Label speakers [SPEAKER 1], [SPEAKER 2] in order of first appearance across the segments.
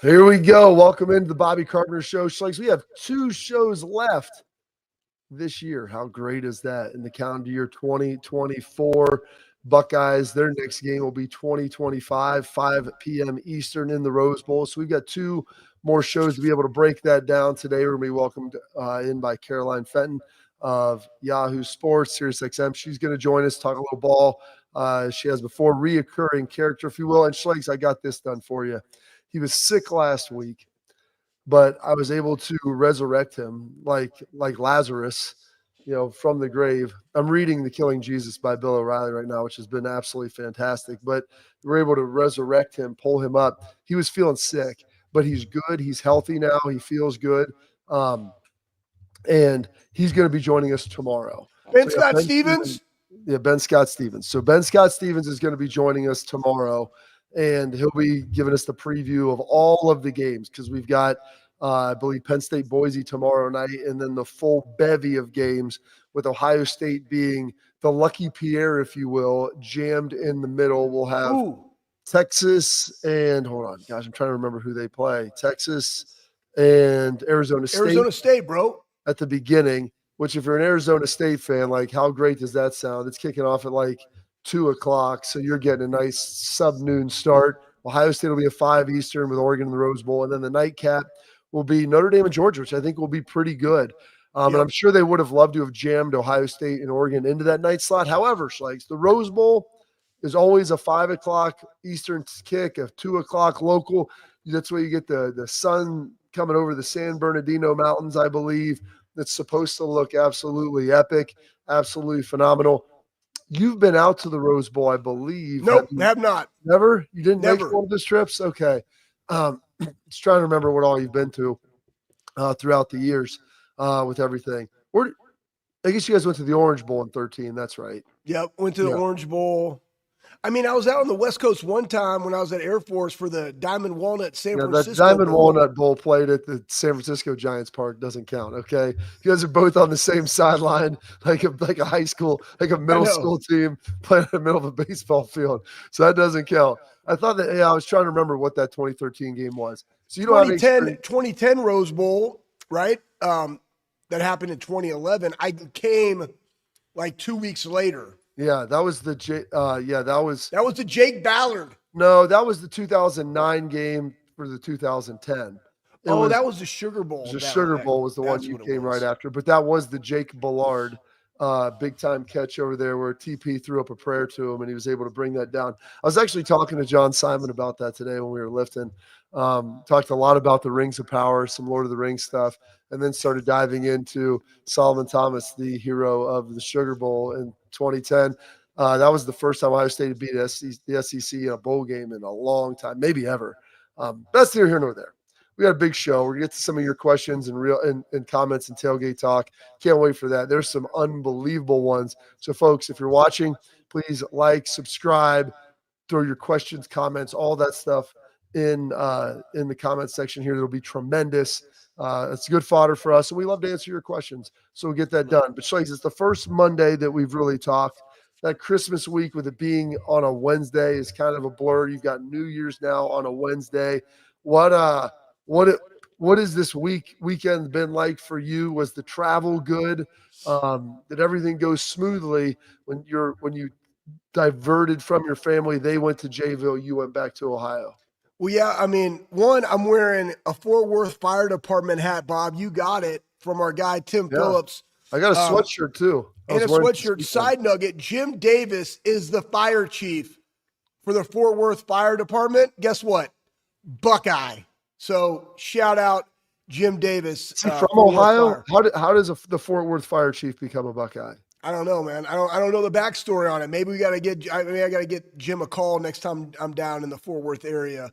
[SPEAKER 1] Here we go. Welcome into the Bobby Carpenter Show. Schlegs, we have 2 shows left this year. How great is that? In the calendar year 2024, Buckeyes, their next game will be 2025, 5 p.m. Eastern in the Rose Bowl. So we've got 2 more shows to be able to break that down today. We're going to be welcomed in by Caroline Fenton of Yahoo Sports, SiriusXM. She's going to join us, talk a little ball. She has before reoccurring character, if you will. And Schlegs, I got this done for you. He was sick last week, but I was able to resurrect him like Lazarus, from the grave. I'm reading The Killing Jesus by Bill O'Reilly right now, which has been absolutely fantastic. But we were able to resurrect him, pull him up. He was feeling sick, but he's good. He's healthy now. He feels good. And he's going to be joining us tomorrow.
[SPEAKER 2] Ben Stevens?
[SPEAKER 1] Yeah, Ben Scott Stevens. So Ben Scott Stevens is going to be joining us tomorrow. And he'll be giving us the preview of all of the games because we've got, I believe, Penn State Boise tomorrow night, and then the full bevy of games with Ohio State being the lucky Pierre, if you will, jammed in the middle. We'll have Texas and, hold on, gosh, I'm trying to remember who they play. Texas and Arizona State.
[SPEAKER 2] Arizona State, bro.
[SPEAKER 1] At the beginning, which if you're an Arizona State fan, like how great does that sound? It's kicking off at like 2 o'clock, so you're getting a nice sub-noon start. Ohio State will be at 5 Eastern with Oregon in the Rose Bowl, and then the nightcap will be Notre Dame and Georgia, which I think will be pretty good. And I'm sure they would have loved to have jammed Ohio State and Oregon into that night slot. However, Schlegs, the Rose Bowl is always a 5 o'clock Eastern kick, a 2 o'clock local. That's where you get the sun coming over the San Bernardino Mountains, I believe. That's supposed to look absolutely epic, absolutely phenomenal. You've been out to the Rose Bowl, I believe.
[SPEAKER 2] Nope, have not.
[SPEAKER 1] Never? You didn't
[SPEAKER 2] Never.
[SPEAKER 1] make one of those trips? Okay. Just trying to remember what all you've been to throughout the years with everything. I guess you guys went to the Orange Bowl in 2013. That's right.
[SPEAKER 2] Yep, went to the Orange Bowl. I mean, I was out on the West Coast one time when I was at Air Force for the Diamond Walnut San Francisco
[SPEAKER 1] that Diamond
[SPEAKER 2] Bowl.
[SPEAKER 1] Walnut Bowl played at the San Francisco Giants Park doesn't count, okay? You guys are both on the same sideline, like a high school, like a middle school team playing in the middle of a baseball field. So that doesn't count. I thought that, I was trying to remember what that 2013 game was. So you don't have
[SPEAKER 2] 2010 Rose Bowl, right? That happened in 2011. I came like 2 weeks later.
[SPEAKER 1] Yeah, that was the
[SPEAKER 2] that was the Jake Ballard.
[SPEAKER 1] No, that was the 2009 game for the 2010.
[SPEAKER 2] That was the Sugar Bowl.
[SPEAKER 1] The Sugar Bowl was the one you came right after, but that was the Jake Ballard big time catch over there where TP threw up a prayer to him and he was able to bring that down. I was actually talking to John Simon about that today when we were lifting. Talked a lot about the Rings of Power, some Lord of the Rings stuff, and then started diving into Solomon Thomas, the hero of the Sugar Bowl in 2010. That was the first time Ohio State had beat the SEC in a bowl game in a long time, maybe ever. That's neither here nor there. We got a big show. We're going to get to some of your questions and comments and tailgate talk. Can't wait for that. There's some unbelievable ones. So, folks, if you're watching, please like, subscribe, throw your questions, comments, all that stuff in the comment section here. It'll be tremendous. It's good fodder for us, and we love to answer your questions. So we'll get that done. But Schlegs, it's the first Monday that we've really talked. That Christmas week with it being on a Wednesday is kind of a blur. You've got New Year's now on a Wednesday. What has this weekend been like for you? Was the travel good? Did everything go smoothly when you diverted from your family? They went to Jayville, you went back to Ohio.
[SPEAKER 2] Well, yeah, I mean, one, I'm wearing a Fort Worth Fire Department hat, Bob. You got it from our guy, Tim Phillips.
[SPEAKER 1] I got a sweatshirt, too.
[SPEAKER 2] And a sweatshirt. Side nugget, Jim Davis is the fire chief for the Fort Worth Fire Department. Guess what? Buckeye. So shout out Jim Davis.
[SPEAKER 1] Is he from Ohio? How does the Fort Worth Fire chief become a Buckeye?
[SPEAKER 2] I don't know, man. I don't know the backstory on it. Maybe I got to get Jim a call next time I'm down in the Fort Worth area.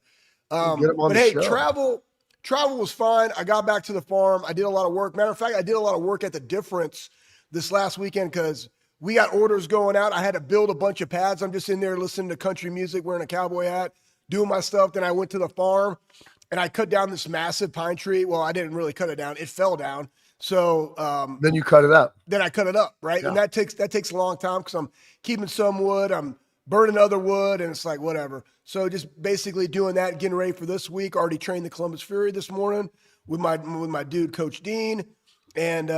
[SPEAKER 2] But hey, travel was fine. I got back to the farm. I did a lot of work. Matter of fact, I did a lot of work at the Difference this last weekend because we got orders going out. I had to build a bunch of pads. I'm just in there listening to country music, wearing a cowboy hat, doing my stuff. Then I went to the farm and I cut down this massive pine tree. Well, I didn't really cut it down. It fell down. So
[SPEAKER 1] then you cut it up.
[SPEAKER 2] Then I cut it up, right?
[SPEAKER 1] Yeah.
[SPEAKER 2] And that takes a long time because I'm keeping some wood. I'm burning other wood, and it's like, whatever. So just basically doing that, getting ready for this week. Already trained the Columbus Fury this morning with my dude, Coach Dean. And,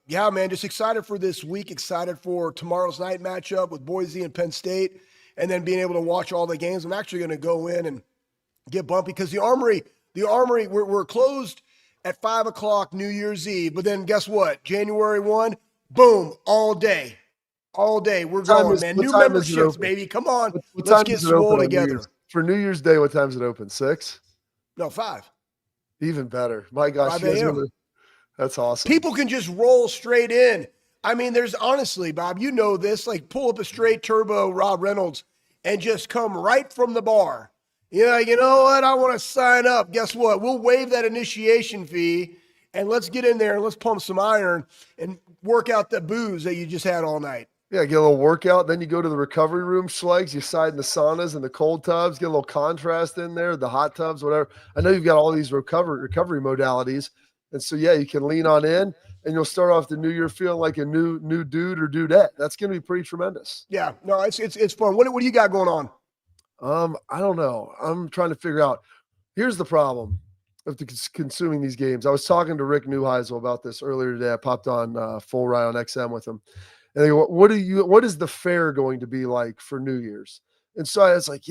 [SPEAKER 2] yeah, man, just excited for this week, excited for tomorrow's night matchup with Boise and Penn State, and then being able to watch all the games. I'm actually going to go in and get bumpy because the Armory, we're closed at 5 o'clock New Year's Eve. But then guess what? January 1, boom, all day. All day. We're going, man. New memberships, baby. Come on. Let's get swole together.
[SPEAKER 1] For New Year's Day, what time is it open? 6?
[SPEAKER 2] No, 5.
[SPEAKER 1] Even better. My gosh.
[SPEAKER 2] 5 a.m.
[SPEAKER 1] That's awesome.
[SPEAKER 2] People can just roll straight in. I mean, there's honestly, Bob, you know this, like pull up a straight turbo Rob Reynolds and just come right from the bar. You're like, you know what? I want to sign up. Guess what? We'll waive that initiation fee and let's get in there and let's pump some iron and work out the booze that you just had all night.
[SPEAKER 1] Yeah, get a little workout. Then you go to the recovery room, Schlegs. You side in the saunas and the cold tubs, get a little contrast in there, the hot tubs, whatever. I know you've got all these recovery modalities. And so, yeah, you can lean on in and you'll start off the new year feeling like a new dude or dudette. That's going to be pretty tremendous.
[SPEAKER 2] Yeah, no, it's fun. What do you got going on?
[SPEAKER 1] I don't know. I'm trying to figure out. Here's the problem of consuming these games. I was talking to Rick Neuheisel about this earlier today. I popped on Full Ride on XM with him. And they go, what is the fare going to be like for New Year's? And so I was like,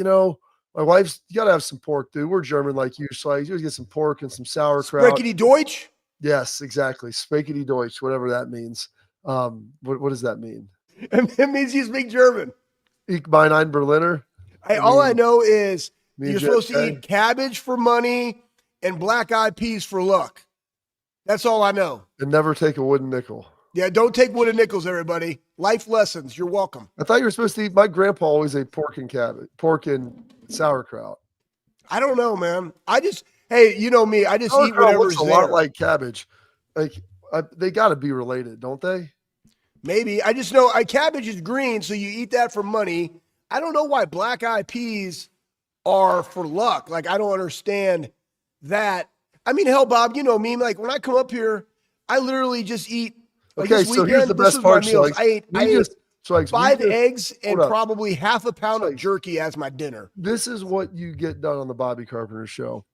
[SPEAKER 1] my wife's, you got to have some pork, dude. We're German like you. So I usually get some pork and some sauerkraut.
[SPEAKER 2] Spaghetti Deutsch?
[SPEAKER 1] Yes, exactly. Spaghetti Deutsch, whatever that means. What does that mean?
[SPEAKER 2] It means you speak German.
[SPEAKER 1] Ich bin ein Berliner.
[SPEAKER 2] All I know is you're supposed to eat cabbage for money and black-eyed peas for luck. That's all I know.
[SPEAKER 1] And never take a wooden nickel.
[SPEAKER 2] Yeah, don't take wooden nickels, everybody. Life lessons. You're welcome.
[SPEAKER 1] I thought you were supposed to eat. My grandpa always ate pork and sauerkraut.
[SPEAKER 2] I don't know, man. Hey, you know me. I just eat whatever's there.
[SPEAKER 1] A lot like cabbage. Like they got to be related, don't they?
[SPEAKER 2] Maybe. I just know cabbage is green, so you eat that for money. I don't know why black-eyed peas are for luck. Like, I don't understand that. I mean, hell, Bob, you know me. Like, when I come up here, I literally just eat. Like,
[SPEAKER 1] okay, so here's the best part.
[SPEAKER 2] I ate 5 eggs and probably half a pound of jerky as my dinner.
[SPEAKER 1] This is what you get done on the Bobby Carpenter Show.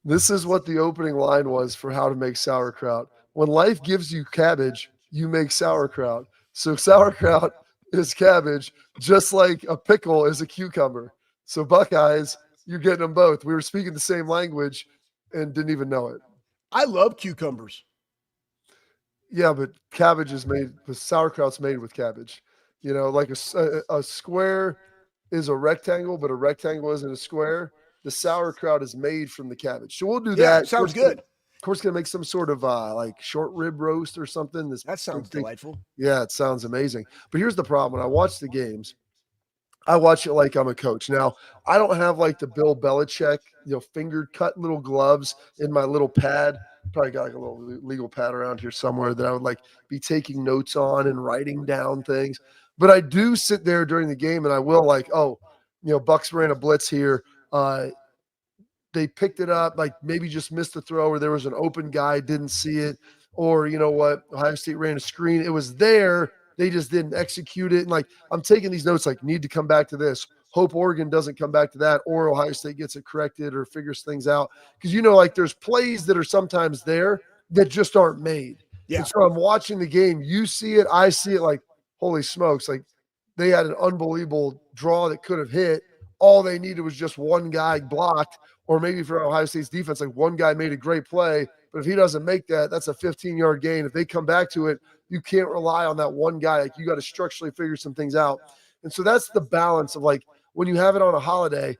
[SPEAKER 1] This is what the opening line was for how to make sauerkraut. When life gives you cabbage, you make sauerkraut. So sauerkraut is cabbage, just like a pickle is a cucumber. So Buckeyes, you're getting them both. We were speaking the same language and didn't even know it.
[SPEAKER 2] I love cucumbers.
[SPEAKER 1] Yeah, but cabbage is made with sauerkraut's made with cabbage. Like a square is a rectangle, but a rectangle isn't a square. The sauerkraut is made from the cabbage. So we'll do that.
[SPEAKER 2] Sounds good.
[SPEAKER 1] Of course, going to make some sort of like short rib roast or something.
[SPEAKER 2] That sounds delightful.
[SPEAKER 1] Yeah, it sounds amazing. But here's the problem. When I watch the games, I watch it like I'm a coach. Now, I don't have like the Bill Belichick, finger cut little gloves in my little pad. Probably got like a little legal pad around here somewhere that I would like be taking notes on and writing down things. But I do sit there during the game and I will like, Bucks ran a blitz here. They picked it up, like maybe just missed the throw or there was an open guy, didn't see it. Or you know what? Ohio State ran a screen. It was there. They just didn't execute it. And like, I'm taking these notes, like need to come back to this. Hope Oregon doesn't come back to that, or Ohio State gets it corrected or figures things out. Because, like there's plays that are sometimes there that just aren't made.
[SPEAKER 2] Yeah.
[SPEAKER 1] And so I'm watching the game. You see it. I see it. Like, holy smokes. Like they had an unbelievable draw that could have hit. All they needed was just one guy blocked, or maybe for Ohio State's defense, like one guy made a great play. But if he doesn't make that, that's a 15-yard gain. If they come back to it, you can't rely on that one guy. Like you got to structurally figure some things out. And so that's the balance of like, when you have it on a holiday,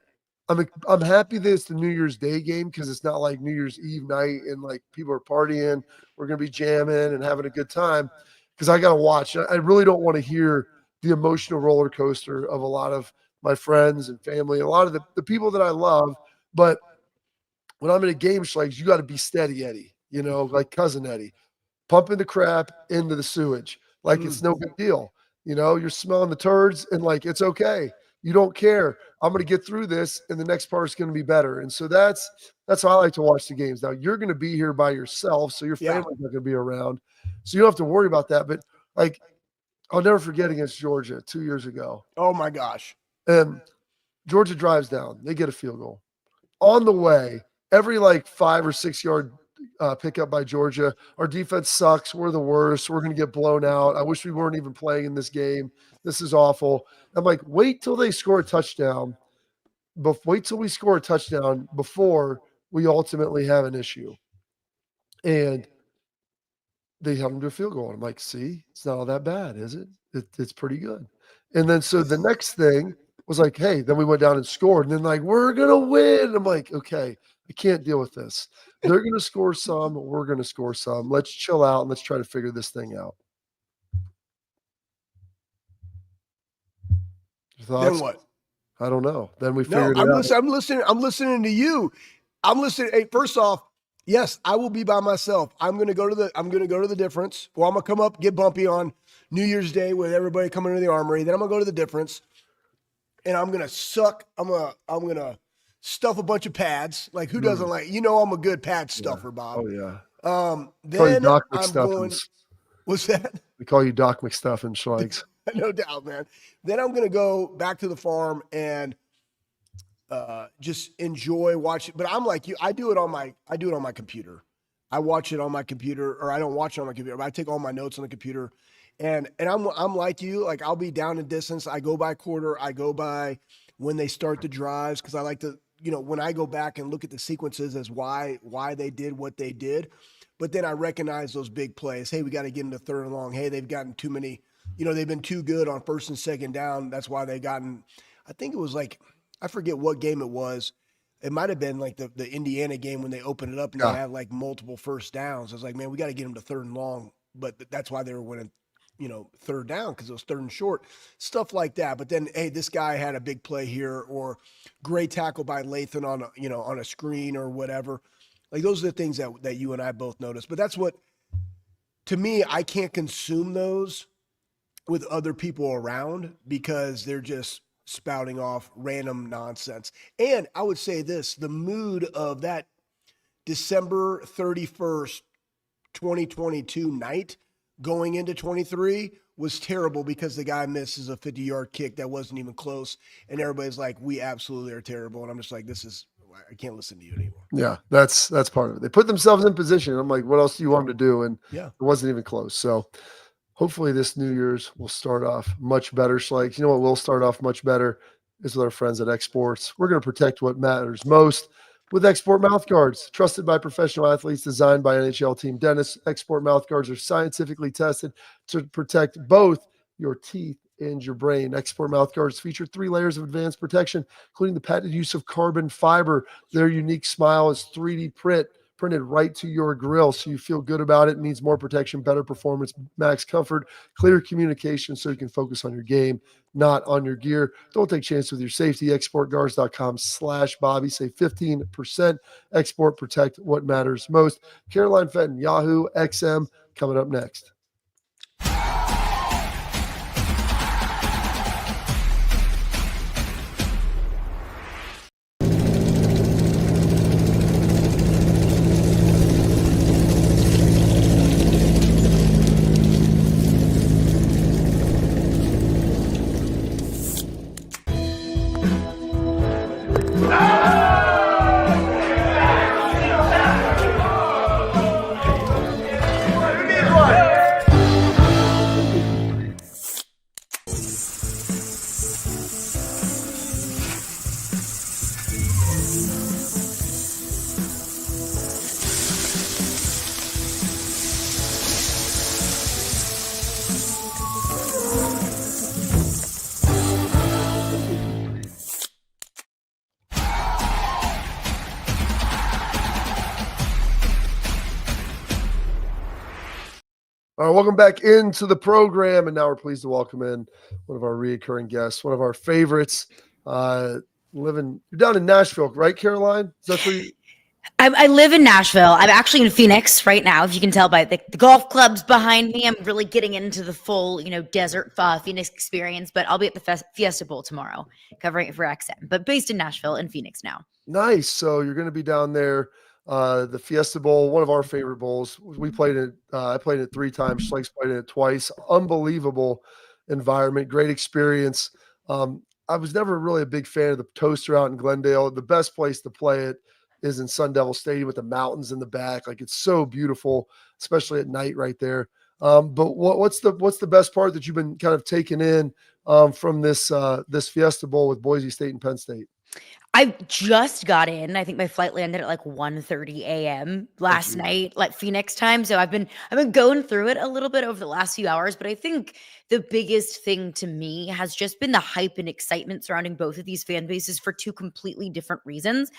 [SPEAKER 1] I'm happy that it's the New Year's Day game because it's not like New Year's Eve night and like people are partying. We're going to be jamming and having a good time because I got to watch. I really don't want to hear the emotional roller coaster of a lot of my friends and family, a lot of the people that I love. But when I'm in a game, Schlegs, you got to be steady, Eddie, like cousin Eddie, pumping the crap into the sewage. Like it's no big deal. You're smelling the turds and like, it's okay. You don't care. I'm going to get through this, and the next part is going to be better. And so that's how I like to watch the games. Now, you're going to be here by yourself, so your family's not going to be around. So you don't have to worry about that. But, like, I'll never forget against Georgia 2 years ago.
[SPEAKER 2] Oh, my gosh.
[SPEAKER 1] And Georgia drives down. They get a field goal. On the way, every 5 or 6 yard pickup by Georgia. Our defense sucks. We're the worst. We're going to get blown out. I wish we weren't even playing in this game. This is awful. I'm like, wait till they score a touchdown. Wait till we score a touchdown before we ultimately have an issue. And they held them to a field goal. And I'm like, see, it's not all that bad, is it? It's pretty good. And then so the next thing was like, hey, then we went down and scored. And then we're going to win. I'm like, okay, I can't deal with this. They're going to score some. We're going to score some. Let's chill out and let's try to figure this thing out. Your thoughts?
[SPEAKER 2] Then what?
[SPEAKER 1] I don't know. Then we figured it out.
[SPEAKER 2] I'm listening to you. I'm listening. Hey, first off, yes, I will be by myself. I'm going to go to the difference. Or I'm going to come up, get bumpy on New Year's Day with everybody coming into the Armory. Then I'm going to go to the difference. And I'm going to suck. I'm going to stuff a bunch of pads. Like, who doesn't like, I'm a good pad stuffer, Bob.
[SPEAKER 1] Oh, yeah.
[SPEAKER 2] Then
[SPEAKER 1] Doc
[SPEAKER 2] I'm going, what's that?
[SPEAKER 1] We call you Doc McStuffin, Schleiks.
[SPEAKER 2] No doubt, man. Then I'm going to go back to the farm and just enjoy watching. But I'm like you. I do it on my computer. I watch it on my computer, or I don't watch it on my computer. But I take all my notes on the computer. And I'm like you. Like, I'll be down in distance. I go by quarter. I go by when they start the drives, because I like to, when I go back and look at the sequences as why they did what they did. But then I recognize those big plays. Hey, we got to get into third and long. Hey, they've gotten too many. They've been too good on first and second down. That's why they gotten. I think it was I forget what game it was. It might have been the Indiana game when they opened it up and they had multiple first downs. I was like, man, we got to get them to third and long. But that's why they were winning, third down, because it was third and short, stuff like that. But then, hey, this guy had a big play here, or great tackle by Lathan on a screen or whatever. Like, those are the things that you and I both noticed. But that's what, to me, I can't consume those with other people around, because they're just spouting off random nonsense. And I would say this, the mood of that December 31st, 2022 night going into 23 was terrible, because the guy misses a 50-yard kick that wasn't even close. And everybody's like, we absolutely are terrible. And I'm just like, I can't listen to you anymore.
[SPEAKER 1] Yeah, that's part of it. They put themselves in position. I'm like, what else do you want them to do? And it wasn't even close. So hopefully this New Year's will start off much better. Schleiks, you know what will start off much better is with our friends at Exports. We're going to protect what matters most with Export mouth guards. Trusted by professional athletes, designed by NHL team dentists, Export mouth guards are scientifically tested to protect both your teeth and your brain. Export mouth guards feature 3 layers of advanced protection, including the patented use of carbon fiber. Their unique smile is 3D printed right to your grill, so you feel good about it. It means more protection, better performance, max comfort, clear communication, so you can focus on your game, not on your gear. Don't take chances with your safety. exportguards.com/Bobby. Save 15%. Export, protect what matters most. Caroline Fenton, Yahoo XM, coming up next. All right, welcome back into the program, and now we're pleased to welcome in one of our reoccurring guests, one of our favorites. You're down in Nashville, right, Caroline? Is that where you?
[SPEAKER 3] I live in Nashville. I'm actually in Phoenix right now. If you can tell by the golf clubs behind me, I'm really getting into the full, desert Phoenix experience. But I'll be at the Fiesta Bowl tomorrow, covering it for XM. But based in Nashville and Phoenix now.
[SPEAKER 1] Nice. So you're going to be down there. The Fiesta Bowl, one of our favorite bowls. We played it. I played it 3 times. Schleiks played it twice. Unbelievable environment, great experience. I was never really a big fan of the toaster out in Glendale. The best place to play it is in Sun Devil Stadium with the mountains in the back. Like, it's so beautiful, especially at night right there. But what's the best part that you've been kind of taking in from this Fiesta Bowl with Boise State and Penn State?
[SPEAKER 3] I just got in. I think my flight landed at like 1:30 a.m. last night, like Phoenix time. So I've been going through it a little bit over the last few hours, but I think the biggest thing to me has just been the hype and excitement surrounding both of these fan bases for two completely different reasons.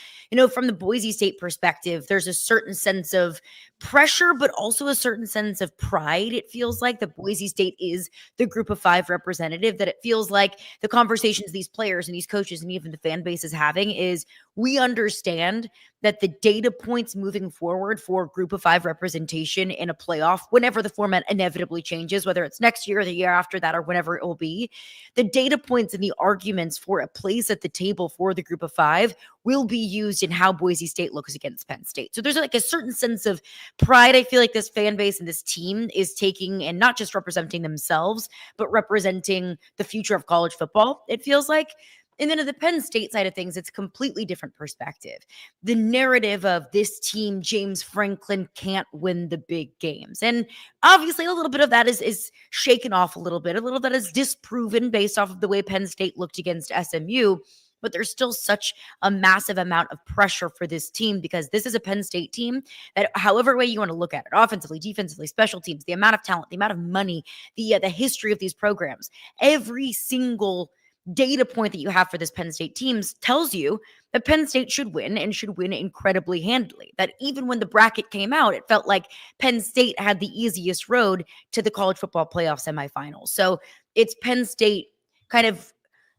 [SPEAKER 3] From the Boise State perspective, there's a certain sense of pressure, but also a certain sense of pride. It feels like the Boise State is the Group of Five representative, that it feels like the conversations these players and these coaches and even the fan base is having is, we understand that the data points moving forward for Group of Five representation in a playoff, whenever the format inevitably changes, whether it's next year or the year after that or whenever it will be, the data points and the arguments for a place at the table for the Group of Five will be used in how Boise State looks against Penn State. So there's like a certain sense of pride I feel like this fan base and this team is taking, and not just representing themselves, but representing the future of college football, it feels like. And then at the Penn State side of things, it's a completely different perspective. The narrative of this team, James Franklin, can't win the big games. And obviously a little bit of that is shaken off a little bit. A little that is disproven based off of the way Penn State looked against SMU. But there's still such a massive amount of pressure for this team, because this is a Penn State team that, however way you want to look at it, offensively, defensively, special teams, the amount of talent, the amount of money, the history of these programs, every single data point that you have for this Penn State team tells you that Penn State should win, and should win incredibly handily. That even when the bracket came out, it felt like Penn State had the easiest road to the college football playoff semifinals. So it's Penn State kind of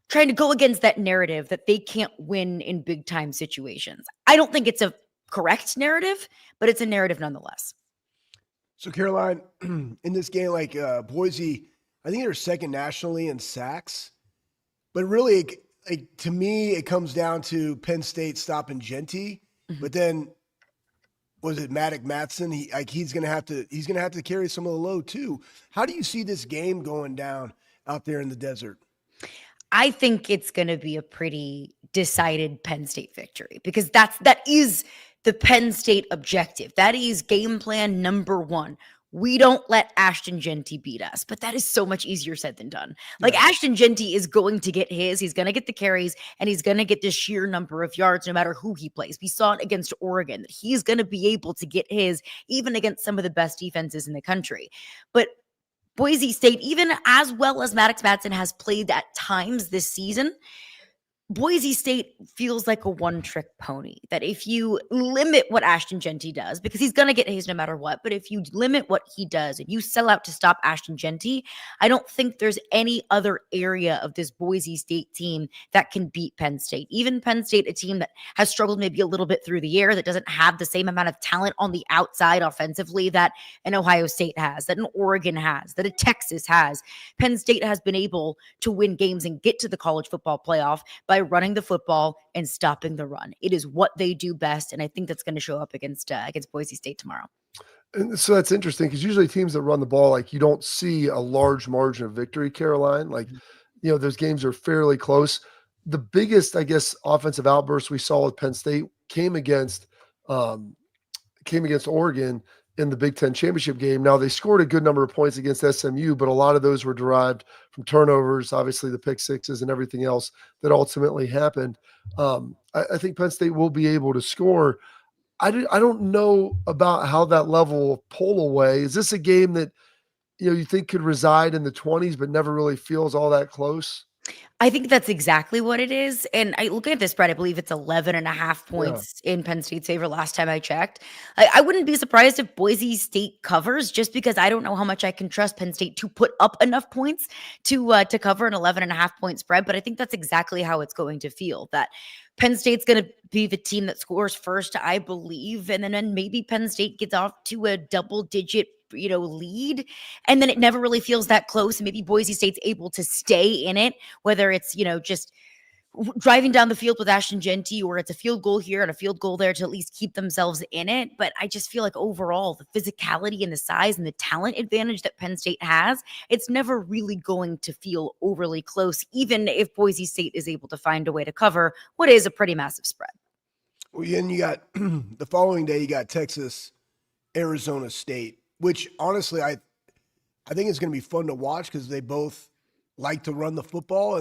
[SPEAKER 3] trying to go against that narrative that they can't win in big time situations. I don't think it's a correct narrative, but it's a narrative nonetheless.
[SPEAKER 2] So Caroline, in this game, like Boise, I think they're second nationally in sacks. But really, to me, it comes down to Penn State stopping Genty. Mm-hmm. But then, was it Maddox Matson? He's gonna have to carry some of the load too. How do you see this game going down out there in the desert?
[SPEAKER 3] I think it's going to be a pretty decided Penn State victory, because that is the Penn State objective. That is game plan number one. We don't let Ashton Genty beat us, but that is so much easier said than done. Like, yeah. Ashton Genty is going to get his, he's going to get the carries, and he's going to get the sheer number of yards no matter who he plays. We saw it against Oregon, that he's going to be able to get his, even against some of the best defenses in the country. But Boise State, even as well as Maddox Matson has played at times this season, Boise State feels like a one-trick pony, that if you limit what Ashton Genty does, because he's going to get his no matter what, but if you limit what he does and you sell out to stop Ashton Genty, I don't think there's any other area of this Boise State team that can beat Penn State. Even Penn State, a team that has struggled maybe a little bit through the year, that doesn't have the same amount of talent on the outside offensively that an Ohio State has, that an Oregon has, that a Texas has. Penn State has been able to win games and get to the college football playoff by running the football and stopping the run. It is what they do best, and I think that's going to show up against Boise State tomorrow.
[SPEAKER 1] And so that's interesting, because usually teams that run the ball, like, you don't see a large margin of victory, Caroline. Like, those games are fairly close. The biggest, I guess, offensive outburst we saw with Penn State came against Oregon in the Big Ten championship game. Now, they scored a good number of points against SMU, but a lot of those were derived from turnovers, obviously the pick sixes and everything else that ultimately happened. I think Penn State will be able to score. I don't know about how that level of pull away. Is this a game that you think could reside in the 20s but never really feels all that close?
[SPEAKER 3] I think that's exactly what it is. And looking at this spread, I believe it's 11.5 points in Penn State's favor last time I checked. I wouldn't be surprised if Boise State covers, just because I don't know how much I can trust Penn State to put up enough points to cover an 11.5 point spread. But I think that's exactly how it's going to feel, that Penn State's going to be the team that scores first, I believe. And then maybe Penn State gets off to a double-digit lead, and then it never really feels that close. And maybe Boise State's able to stay in it, whether it's, just driving down the field with Ashton Genty, or it's a field goal here and a field goal there to at least keep themselves in it. But I just feel like overall, the physicality and the size and the talent advantage that Penn State has, it's never really going to feel overly close, even if Boise State is able to find a way to cover what is a pretty massive spread.
[SPEAKER 2] Well, and you got the following day, you got Texas, Arizona State, which honestly, I think it's going to be fun to watch because they both like to run the football,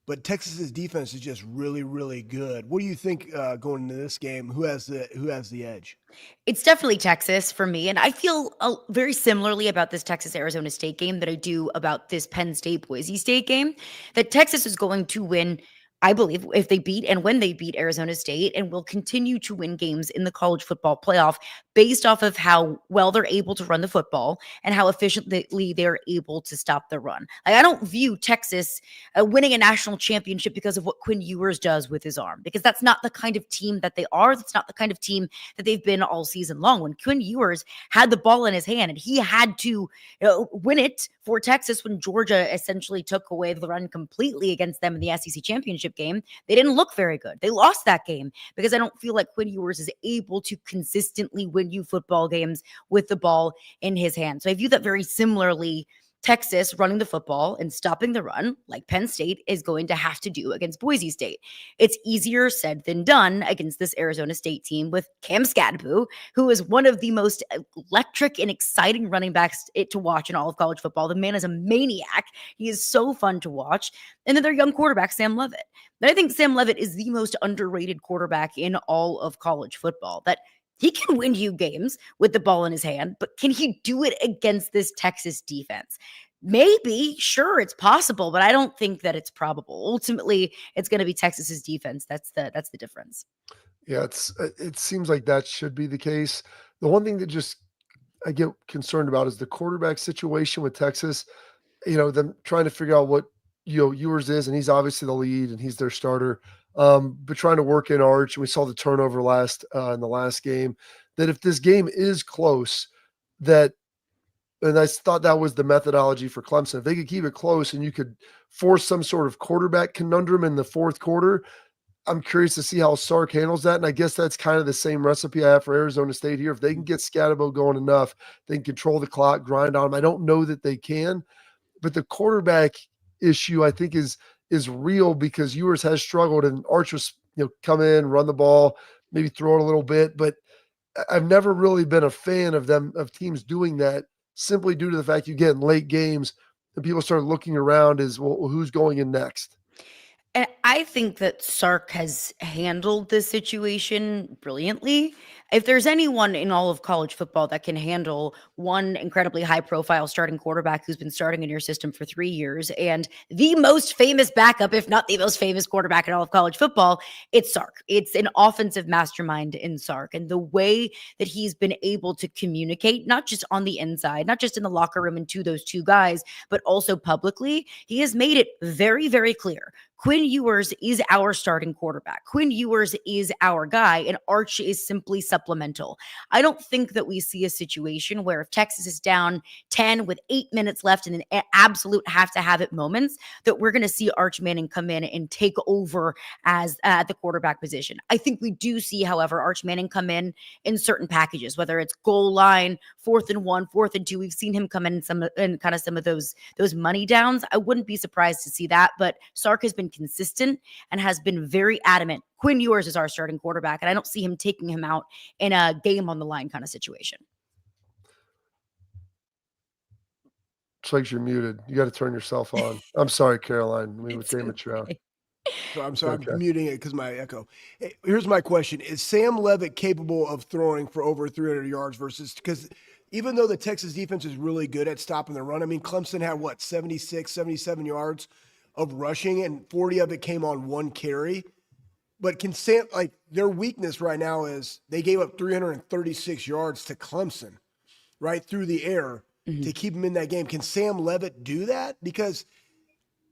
[SPEAKER 2] but Texas's defense is just really, really good. What do you think going into this game? Who has the edge?
[SPEAKER 3] It's definitely Texas for me, and I feel very similarly about this Texas-Arizona State game that I do about this Penn State-Boise State game, that Texas is going to win, I believe, if they beat and when they beat Arizona State, and will continue to win games in the college football playoff based off of how well they're able to run the football and how efficiently they're able to stop the run. Like, I don't view Texas winning a national championship because of what Quinn Ewers does with his arm, because that's not the kind of team that they are. That's not the kind of team that they've been all season long. When Quinn Ewers had the ball in his hand and he had to win it for Texas when Georgia essentially took away the run completely against them in the SEC championship game, they didn't look very good. They lost that game because I don't feel like Quinn Ewers is able to consistently win you football games with the ball in his hand. So I view that very similarly. Texas running the football and stopping the run, like Penn State is going to have to do against Boise State. It's easier said than done against this Arizona State team with Cam Skadbu, who is one of the most electric and exciting running backs to watch in all of college football. The man is a maniac. He is so fun to watch. And then their young quarterback, Sam Leavitt. And I think Sam Leavitt is the most underrated quarterback in all of college football. That he can win you games with the ball in his hand, but can he do it against this Texas defense? Maybe, sure, it's possible, but I don't think that it's probable. Ultimately, it's going to be Texas's defense. That's the difference.
[SPEAKER 1] Yeah, it seems like that should be the case. The one thing that just I get concerned about is the quarterback situation with Texas. Them trying to figure out what Ewers is, and he's obviously the lead, and he's their starter. But trying to work in Arch, we saw the turnover in the last game, that if this game is close, and I thought that was the methodology for Clemson. If they could keep it close and you could force some sort of quarterback conundrum in the fourth quarter, I'm curious to see how Sark handles that. And I guess that's kind of the same recipe I have for Arizona State here. If they can get Scatterbo going enough, they can control the clock, grind on them. I don't know that they can, but the quarterback issue, I think, is real because Ewers has struggled, and Arch was, come in, run the ball, maybe throw it a little bit. But I've never really been a fan of teams doing that, simply due to the fact you get in late games and people start looking around as, well, who's going in next?
[SPEAKER 3] And I think that Sark has handled this situation brilliantly. If there's anyone in all of college football that can handle one incredibly high-profile starting quarterback who's been starting in your system for 3 years and the most famous backup, if not the most famous quarterback in all of college football, it's Sark. It's an offensive mastermind in Sark. And the way that he's been able to communicate, not just on the inside, not just in the locker room and to those two guys, but also publicly, he has made it very, very clear. Quinn Ewers is our starting quarterback. Quinn Ewers is our guy, and Arch is simply supplemental. I don't think that we see a situation where if Texas is down 10 with 8 minutes left in an absolute have-to-have-it moments, that we're going to see Arch Manning come in and take over as the quarterback position. I think we do see, however, Arch Manning come in certain packages, whether it's goal line, 4th and 1, 4th and 2. We've seen him come in some of those money downs. I wouldn't be surprised to see that, but Sark has been consistent and has been very adamant. Quinn Ewers is our starting quarterback, and I don't see him taking him out in a game on the line kind of situation.
[SPEAKER 1] Looks you're muted. You got to turn yourself on. I'm sorry, Caroline. We would amateur.
[SPEAKER 2] So I'm sorry, okay. I'm muting it because my echo. Hey, here's my question. Is Sam Leavitt capable of throwing for over 300 yards versus, because even though the Texas defense is really good at stopping the run, I mean, Clemson had 76, 77 yards of rushing, and 40 of it came on one carry. But can Sam, their weakness right now is they gave up 336 yards to Clemson, right, through the air to keep them in that game. Can Sam Leavitt do that? Because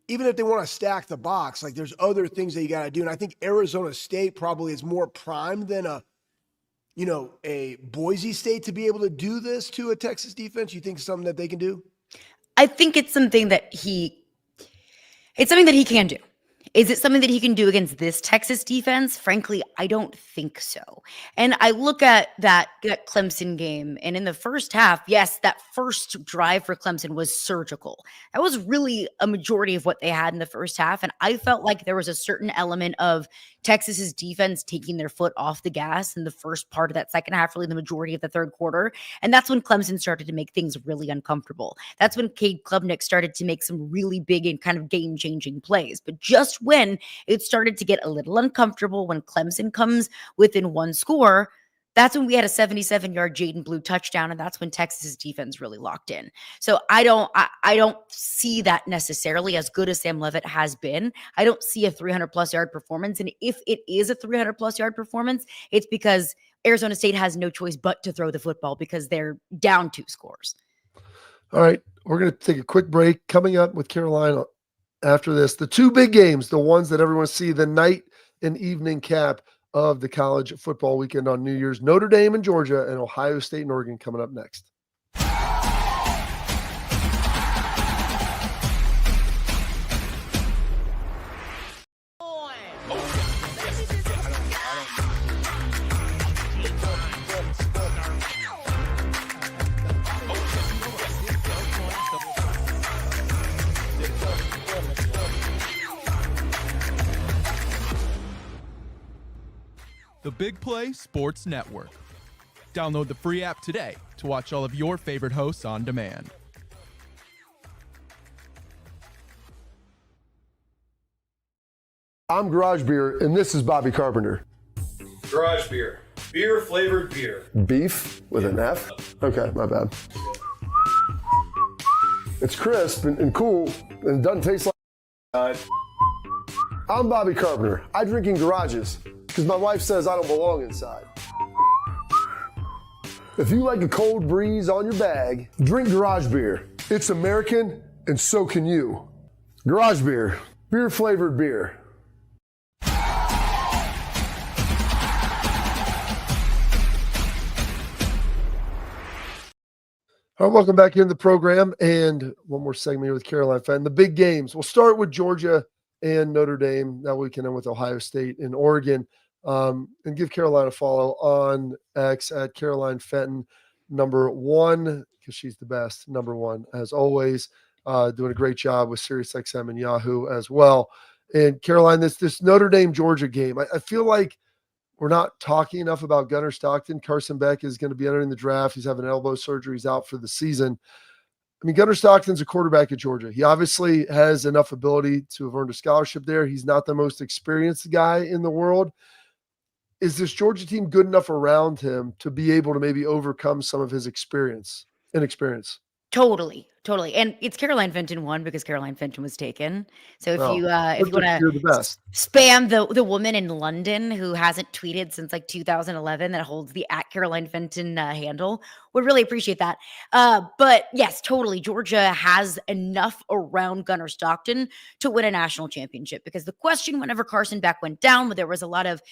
[SPEAKER 2] even if they want to stack the box, there's other things that you got to do. And I think Arizona State probably is more primed than a Boise State to be able to do this to a Texas defense. You think it's something that they can do?
[SPEAKER 3] I think it's something that he can do. Is it something that he can do against this Texas defense? Frankly, I don't think so. And I look at that Clemson game, and in the first half, yes, that first drive for Clemson was surgical. That was really a majority of what they had in the first half. And I felt like there was a certain element of Texas's defense taking their foot off the gas in the first part of that second half, really the majority of the third quarter. And that's when Clemson started to make things really uncomfortable. That's when Cade Klubnik started to make some really big and kind of game-changing plays. But just when it started to get a little uncomfortable, when Clemson comes within one score, that's when we had a 77-yard Jaden Blue touchdown, and that's when Texas's defense really locked in. So I don't see that necessarily. As good as Sam Leavitt has been, I don't see a 300-plus yard performance. And if it is a 300-plus yard performance, it's because Arizona State has no choice but to throw the football because they're down 2 scores.
[SPEAKER 1] All right, we're going to take a quick break. Coming up with Caroline after this, the 2 big games, the ones that everyone see, the night and evening cap of the college football weekend on New Year's, Notre Dame and Georgia, and Ohio State and Oregon coming up next.
[SPEAKER 4] The Big Play Sports Network. Download the free app today to watch all of your favorite hosts on demand.
[SPEAKER 1] I'm Garage Beer, and this is Bobby Carpenter.
[SPEAKER 5] Garage Beer. Beer-flavored beer.
[SPEAKER 1] Beef with an F? Okay, my bad. It's crisp and cool, and it doesn't taste like... I'm Bobby Carpenter. I drink in garages because my wife says I don't belong inside. If you like a cold breeze on your bag, drink Garage Beer. It's American, and so can you. Garage Beer. Beer-flavored beer. All right, welcome back into the program, and one more segment here with Caroline Fenton. The big games. We'll start with Georgia and Notre Dame. That we can end with Ohio State and Oregon. And give Caroline a follow on X at Caroline Fenton, #1, because she's the best, #1, as always. Doing a great job with SiriusXM and Yahoo as well. And Caroline, this Notre Dame Georgia game, I feel like we're not talking enough about Gunnar Stockton. Carson Beck is going to be entering the draft. He's having elbow surgery. He's out for the season. I mean, Gunnar Stockton's a quarterback at Georgia. He obviously has enough ability to have earned a scholarship there. He's not the most experienced guy in the world. Is this Georgia team good enough around him to be able to maybe overcome some of his inexperience?
[SPEAKER 3] Totally. And it's Caroline Fenton 1 because Caroline Fenton was taken. So if you want to spam the woman in London who hasn't tweeted since like 2011 that holds the @Caroline Fenton handle, would really appreciate that. But yes, totally. Georgia has enough around Gunnar Stockton to win a national championship, because the question whenever Carson Beck went down, there was a lot of,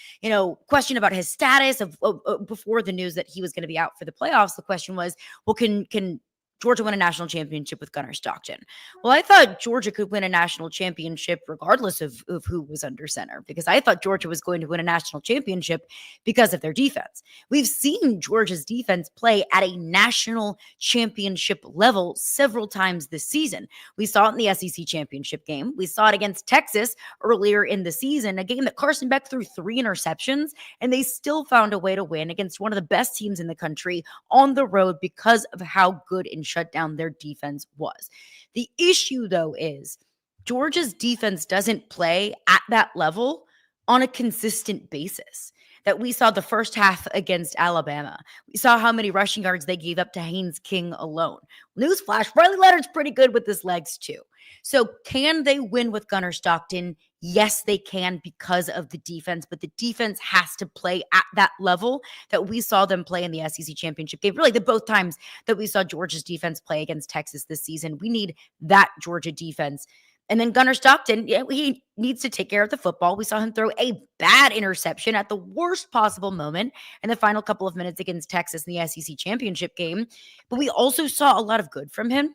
[SPEAKER 3] question about his status of before the news that he was going to be out for the playoffs. The question was, well, can Georgia won a national championship with Gunnar Stockton? Well, I thought Georgia could win a national championship regardless of who was under center, because I thought Georgia was going to win a national championship because of their defense. We've seen Georgia's defense play at a national championship level several times this season. We saw it in the SEC championship game. We saw it against Texas earlier in the season, a game that Carson Beck threw 3 interceptions, and they still found a way to win against one of the best teams in the country on the road because of how good and shut down their defense was. The issue, though, is Georgia's defense doesn't play at that level on a consistent basis. That we saw the first half against Alabama. We saw how many rushing yards they gave up to Haynes King alone. Newsflash, Riley Leonard's pretty good with his legs too. So can they win with Gunnar Stockton? Yes, they can, because of the defense, but the defense has to play at that level that we saw them play in the SEC championship game. Really, the both times that we saw Georgia's defense play against Texas this season, we need that Georgia defense. And then Gunnar Stockton, he needs to take care of the football. We saw him throw a bad interception at the worst possible moment in the final couple of minutes against Texas in the SEC championship game. But we also saw a lot of good from him.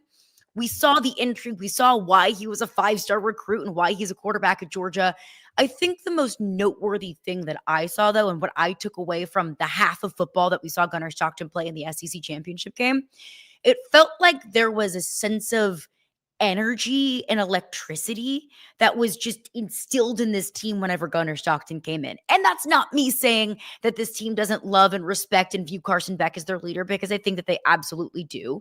[SPEAKER 3] We saw the intrigue. We saw why he was a 5-star recruit and why he's a quarterback at Georgia. I think the most noteworthy thing that I saw, though, and what I took away from the half of football that we saw Gunnar Stockton play in the SEC championship game, it felt like there was a sense of energy and electricity that was just instilled in this team whenever Gunnar Stockton came in. And that's not me saying that this team doesn't love and respect and view Carson Beck as their leader, because I think that they absolutely do.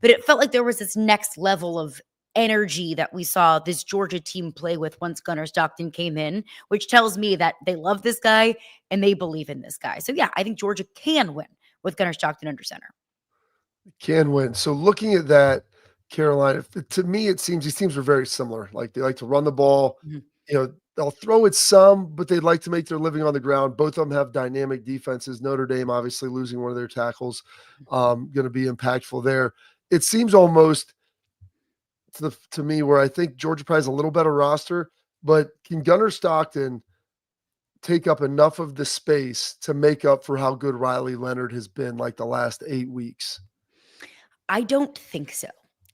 [SPEAKER 3] But it felt like there was this next level of energy that we saw this Georgia team play with once Gunnar Stockton came in, which tells me that they love this guy and they believe in this guy. So yeah, I think Georgia can win with Gunnar Stockton under center.
[SPEAKER 1] Can win. So looking at that, Caroline, to me, it seems these teams are very similar. Like, they like to run the ball. They'll throw it some, but they'd like to make their living on the ground. Both of them have dynamic defenses. Notre Dame, obviously losing one of their tackles, going to be impactful there. It seems almost to me where I think Georgia probably has a little better roster, but can Gunnar Stockton take up enough of the space to make up for how good Riley Leonard has been like the last 8 weeks?
[SPEAKER 3] I don't think so.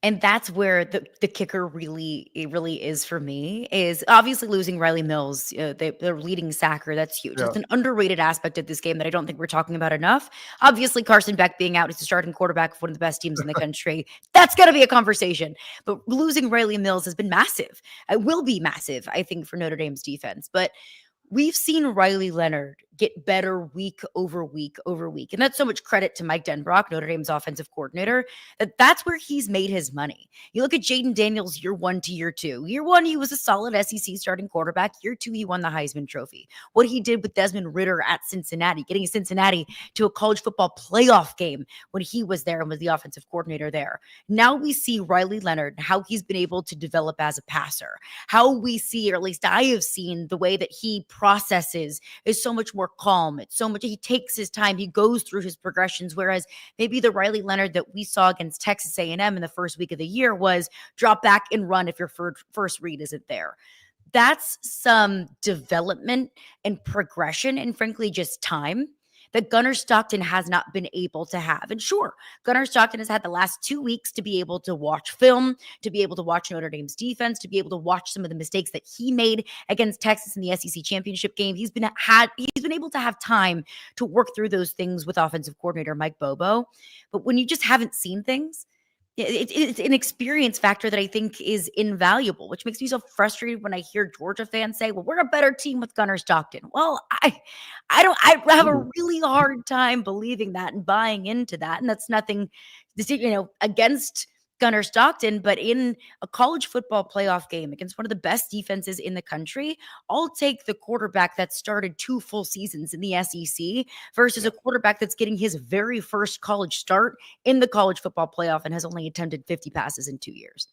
[SPEAKER 3] And that's where the kicker really is for me, is obviously losing Riley Mills, their leading sacker. That's huge. That's an underrated aspect of this game that I don't think we're talking about enough. Obviously, Carson Beck being out as the starting quarterback of one of the best teams in the country, that's got to be a conversation. But losing Riley Mills has been massive. It will be massive, I think, for Notre Dame's defense. But we've seen Riley Leonard get better week over week over week. And that's so much credit to Mike Denbrock, Notre Dame's offensive coordinator, that's where he's made his money. You look at Jaden Daniels year 1 to year 2. Year 1, he was a solid SEC starting quarterback. Year 2, he won the Heisman Trophy. What he did with Desmond Ridder at Cincinnati, getting Cincinnati to a college football playoff game when he was there and was the offensive coordinator there. Now we see Riley Leonard, how he's been able to develop as a passer, how we see, or at least I have seen, the way that he processes is so much more calm. It's so much, he takes his time, he goes through his progressions, whereas maybe the Riley Leonard that we saw against Texas A&M in the first week of the year was drop back and run if your first read isn't there. That's some development and progression, and frankly just time, that Gunnar Stockton has not been able to have. And sure, Gunnar Stockton has had the last 2 weeks to be able to watch film, to be able to watch Notre Dame's defense, to be able to watch some of the mistakes that he made against Texas in the SEC championship game. He's been able to have time to work through those things with offensive coordinator Mike Bobo. But when you just haven't seen things, it's an experience factor that I think is invaluable, which makes me so frustrated when I hear Georgia fans say, well, we're a better team with Gunnar Stockton. Well, I have a really hard time believing that and buying into that. And that's nothing, against Gunnar Stockton, but in a college football playoff game against one of the best defenses in the country, I'll take the quarterback that started 2 full seasons in the SEC versus a quarterback that's getting his very first college start in the college football playoff and has only attempted 50 passes in 2 years.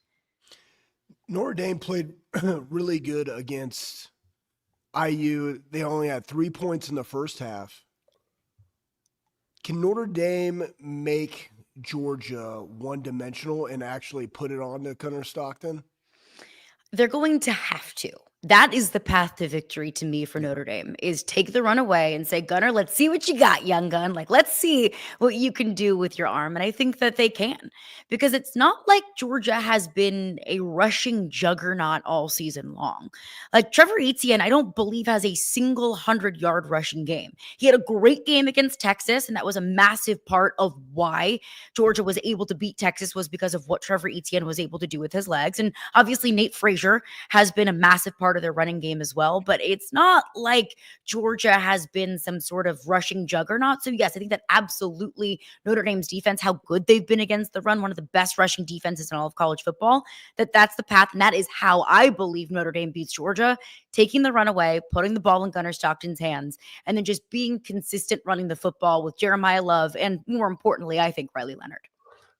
[SPEAKER 2] Notre Dame played really good against IU. They only had 3 points in the first half. Can Notre Dame make Georgia one-dimensional and actually put it on to Gunnar Stockton?
[SPEAKER 3] They're going to have to. That is the path to victory to me for Notre Dame, is take the run away and say, Gunnar, let's see what you got, young gun. Like, let's see what you can do with your arm. And I think that they can, because it's not like Georgia has been a rushing juggernaut all season long. Like, Trevor Etienne, I don't believe has a single 100-yard rushing game. He had a great game against Texas, and that was a massive part of why Georgia was able to beat Texas, was because of what Trevor Etienne was able to do with his legs. And obviously Nate Frazier has been a massive part of their running game as well, but it's not like Georgia has been some sort of rushing juggernaut. So yes, I think that absolutely Notre Dame's defense, how good they've been against the run, one of the best rushing defenses in all of college football, that's the path. And that is how I believe Notre Dame beats Georgia, taking the run away, putting the ball in Gunnar Stockton's hands, and then just being consistent running the football with Jeremiah Love, and more importantly, I think Riley Leonard.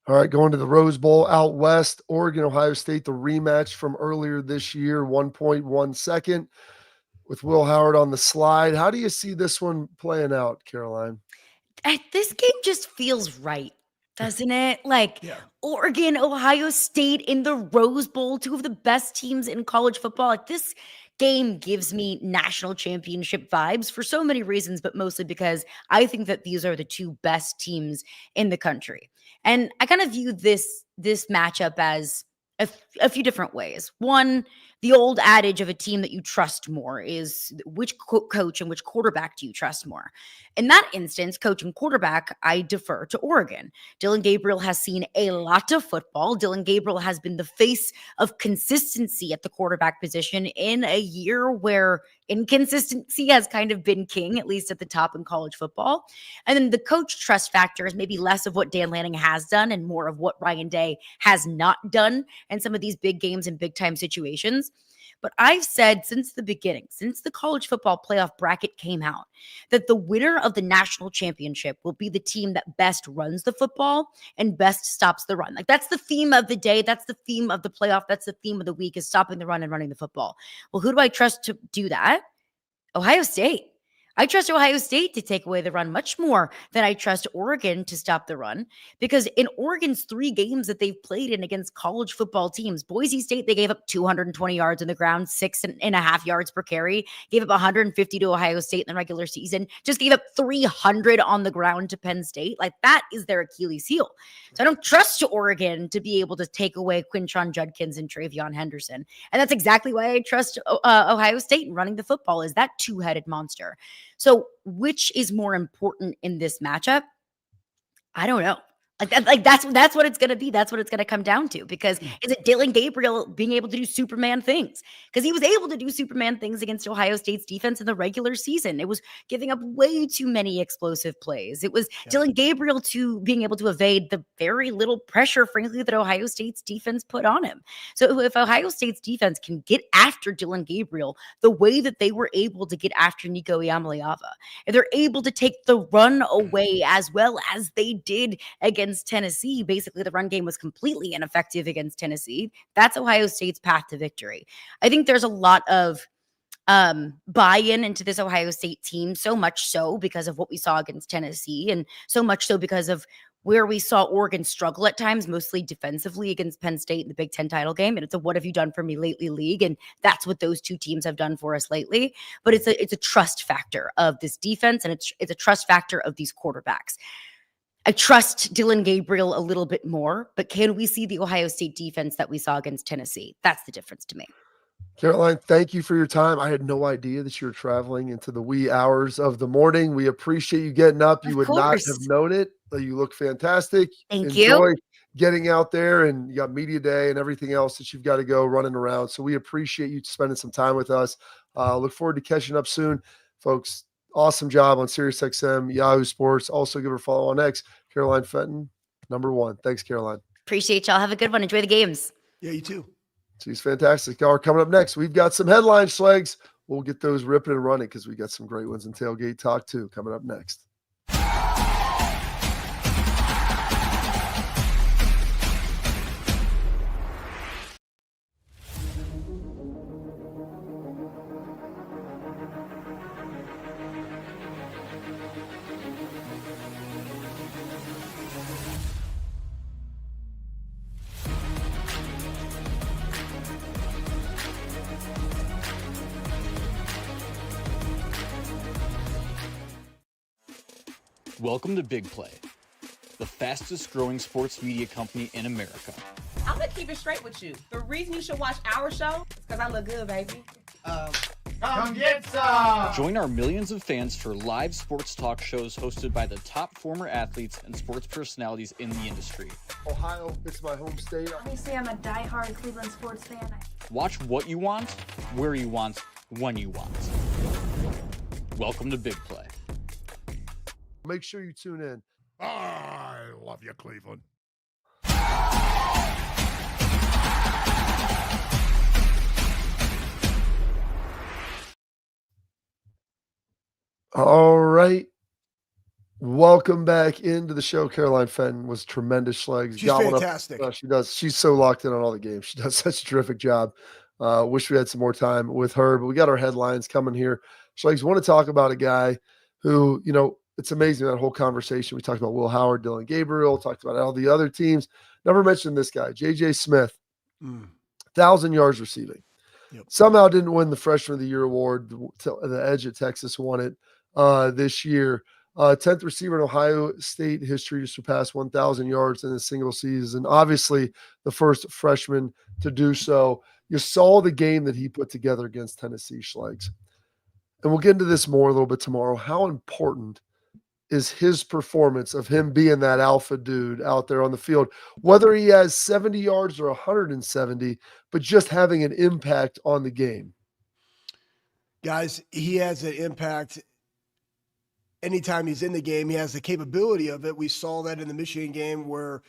[SPEAKER 1] All right, going to the Rose Bowl out west, Oregon, Ohio State, the rematch from earlier this year, 1.1 second with Will Howard on the slide. How do you see this one playing out, Caroline?
[SPEAKER 3] This game just feels right, doesn't it? Oregon, Ohio State in the Rose Bowl, 2 of the best teams in college football. Like, this game gives me national championship vibes for so many reasons, but mostly because I think that these are the 2 best teams in the country. And I kind of view this matchup as A few different ways. One, the old adage of a team that you trust more is which coach and which quarterback do you trust more? In that instance, coach and quarterback, I defer to Oregon. Dillon Gabriel has seen a lot of football. Dillon Gabriel has been the face of consistency at the quarterback position in a year where inconsistency has kind of been king, at least at the top in college football. And then the coach trust factor is maybe less of what Dan Lanning has done and more of what Ryan Day has not done in some of these big games and big time situations. But I've said since the beginning, since the college football playoff bracket came out, that the winner of the national championship will be the team that best runs the football and best stops the run. Like, that's the theme of the day. That's the theme of the playoff. That's the theme of the week, is stopping the run and running the football. Well, who do I trust to do that? Ohio State. I trust Ohio State to take away the run much more than I trust Oregon to stop the run, because in Oregon's 3 games that they've played in against college football teams, Boise State, they gave up 220 yards on the ground, 6.5 yards per carry, gave up 150 to Ohio State in the regular season, just gave up 300 on the ground to Penn State. Like, that is their Achilles heel. So I don't trust Oregon to be able to take away Quinshon Judkins and Travion Henderson. And that's exactly why I trust Ohio State in running the football, is that two-headed monster. So which is more important in this matchup? I don't know. That's what it's going to be. That's what it's going to come down to, because is it Dillon Gabriel being able to do Superman things? Because he was able to do Superman things against Ohio State's defense in the regular season. It was giving up way too many explosive plays. It was Dillon Gabriel being able to evade the very little pressure, frankly, that Ohio State's defense put on him. So if Ohio State's defense can get after Dillon Gabriel the way that they were able to get after Nico Iamaleava, if they're able to take the run away as well as they did against Tennessee, basically the run game was completely ineffective against Tennessee. That's Ohio State's path to victory. I think there's a lot of buy-in into this Ohio State team, so much so because of what we saw against Tennessee, and so much so because of where we saw Oregon struggle at times, mostly defensively against Penn State in the Big Ten title game. And it's a "what have you done for me lately" league. And that's what those two teams have done for us lately. But it's a trust factor of this defense, and it's a trust factor of these quarterbacks. I trust Dillon Gabriel a little bit more, but can we see the Ohio State defense that we saw against Tennessee? That's the difference to me.
[SPEAKER 1] Caroline, thank you for your time. I had no idea that you were traveling into the wee hours of the morning. We appreciate you getting up. You would not have known it. You look fantastic.
[SPEAKER 3] Enjoy
[SPEAKER 1] getting out there, and you got media day and everything else that you've got to go running around. So we appreciate you spending some time with us. Look forward to catching up soon, folks. Awesome job on SiriusXM, Yahoo Sports. Also give her a follow on X. Caroline Fenton, #1. Thanks, Caroline.
[SPEAKER 3] Appreciate y'all. Have a good one. Enjoy the games.
[SPEAKER 2] Yeah, you too.
[SPEAKER 1] She's fantastic. All right, coming up next, we've got some headline Schlegs. We'll get those ripping and running because we got some great ones in Tailgate Talk too coming up next.
[SPEAKER 6] Welcome to Big Play, the fastest growing sports media company in America.
[SPEAKER 7] I'm gonna keep it straight with you. The reason you should watch our show is because I look good, baby.
[SPEAKER 8] Come get some!
[SPEAKER 6] Join our millions of fans for live sports talk shows hosted by the top former athletes and sports personalities in the industry.
[SPEAKER 1] Ohio, it's my home state.
[SPEAKER 9] Obviously, I'm a diehard Cleveland sports fan.
[SPEAKER 6] Watch what you want, where you want, when you want. Welcome to Big Play.
[SPEAKER 1] Make sure you tune in.
[SPEAKER 8] I love you, Cleveland.
[SPEAKER 1] All right. Welcome back into the show. Caroline Fenton was tremendous. Schlegs.
[SPEAKER 2] She's fantastic.
[SPEAKER 1] She does. She's so locked in on all the games. She does such a terrific job. Wish we had some more time with her, but we got our headlines coming here. Schlegs, want to talk about a guy who, it's amazing, that whole conversation. We talked about Will Howard, Dillon Gabriel, talked about all the other teams. Never mentioned this guy, J.J. Smith, 1,000 yards receiving.
[SPEAKER 2] Yep.
[SPEAKER 1] Somehow didn't win the Freshman of the Year award. The Edge at Texas won it this year. 10th receiver in Ohio State history to surpass 1,000 yards in a single season. Obviously, the first freshman to do so. You saw the game that he put together against Tennessee, Schlegs. And we'll get into this more a little bit tomorrow. How important is his performance of him being that alpha dude out there on the field, whether he has 70 yards or 170, but just having an impact on the game?
[SPEAKER 2] Guys, he has an impact anytime he's in the game. He has the capability of it. We saw that in the Michigan game where,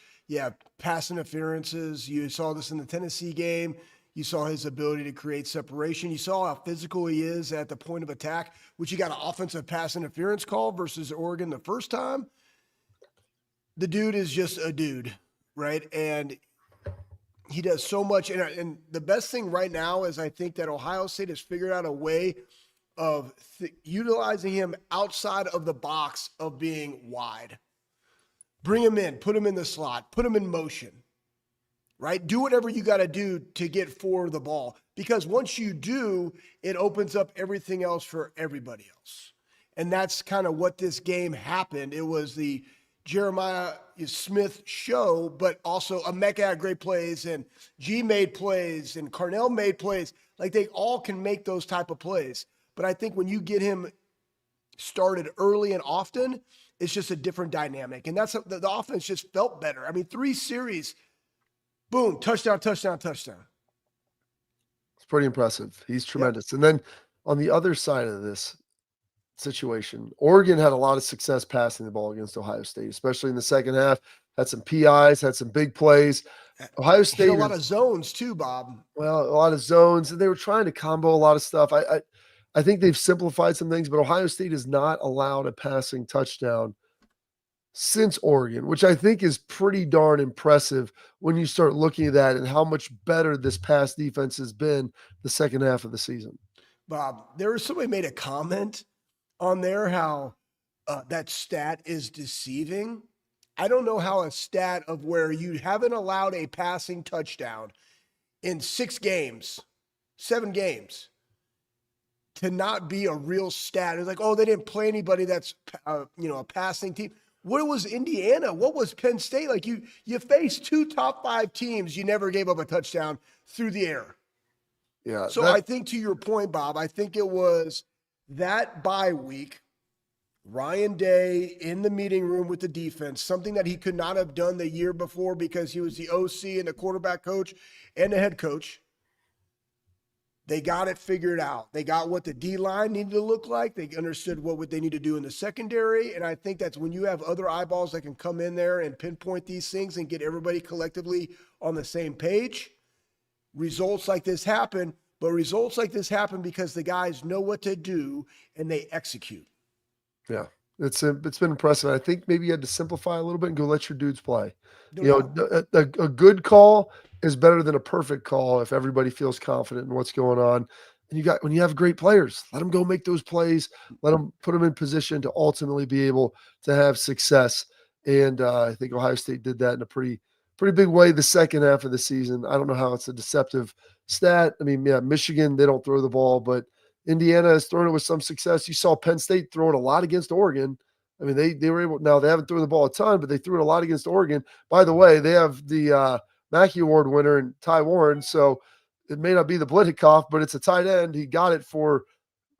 [SPEAKER 2] pass interferences. You saw this in the Tennessee game. You saw his ability to create separation. You saw how physical he is at the point of attack, which he got an offensive pass interference call versus Oregon the first time. The dude is just a dude, right? And he does so much. And the best thing right now is I think that Ohio State has figured out a way of utilizing him outside of the box of being wide. Bring him in, put him in the slot, put him in motion. Right? Do whatever you got to do to get forward the ball, because once you do, it opens up everything else for everybody else. And that's kind of what this game happened. It was the Jeremiah Smith show, but also Emeka had great plays, and G made plays, and Carnell made plays. Like, they all can make those type of plays. But I think when you get him started early and often, it's just a different dynamic. And that's the offense just felt better. I mean, 3 series, boom, touchdown, touchdown, touchdown.
[SPEAKER 1] It's pretty impressive. He's tremendous. Yep. And then on the other side of this situation, Oregon had a lot of success passing the ball against Ohio State, especially in the second half. Had some PIs, had some big plays. Ohio State
[SPEAKER 2] had a lot of zones too, Bob.
[SPEAKER 1] Well, a lot of zones, and they were trying to combo a lot of stuff. I think they've simplified some things, but Ohio State has not allowed a passing touchdown since Oregon, which I think is pretty darn impressive when you start looking at that and how much better this pass defense has been the second half of the season.
[SPEAKER 2] Bob, there was somebody made a comment on there how that stat is deceiving. I don't know how a stat of where you haven't allowed a passing touchdown in 7 games, to not be a real stat. It's like, oh, they didn't play anybody that's a passing team. What was Indiana? What was Penn State? Like, you faced 2 top 5 teams. You never gave up a touchdown through the air.
[SPEAKER 1] Yeah.
[SPEAKER 2] So I think, to your point, Bob, I think it was that bye week, Ryan Day in the meeting room with the defense, something that he could not have done the year before because he was the OC and the quarterback coach and the head coach. They got it figured out. They got what the D-line needed to look like. They understood what they need to do in the secondary. And I think that's when you have other eyeballs that can come in there and pinpoint these things and get everybody collectively on the same page. Results like this happen, but results like this happen because the guys know what to do and they execute.
[SPEAKER 1] Yeah, it's been impressive. I think maybe you had to simplify a little bit and go let your dudes play. A good call is better than a perfect call if everybody feels confident in what's going on. And when you have great players, let them go make those plays. Let them put them in position to ultimately be able to have success. And I think Ohio State did that in a pretty big way the second half of the season. I don't know how it's a deceptive stat. I mean, Michigan, they don't throw the ball, but Indiana has thrown it with some success. You saw Penn State throw it a lot against Oregon. I mean, they were able – now they haven't thrown the ball a ton, but they threw it a lot against Oregon. By the way, they have the Mackey Award winner in Ty Warren, so it may not be the Blitikoff, but it's a tight end. He got it for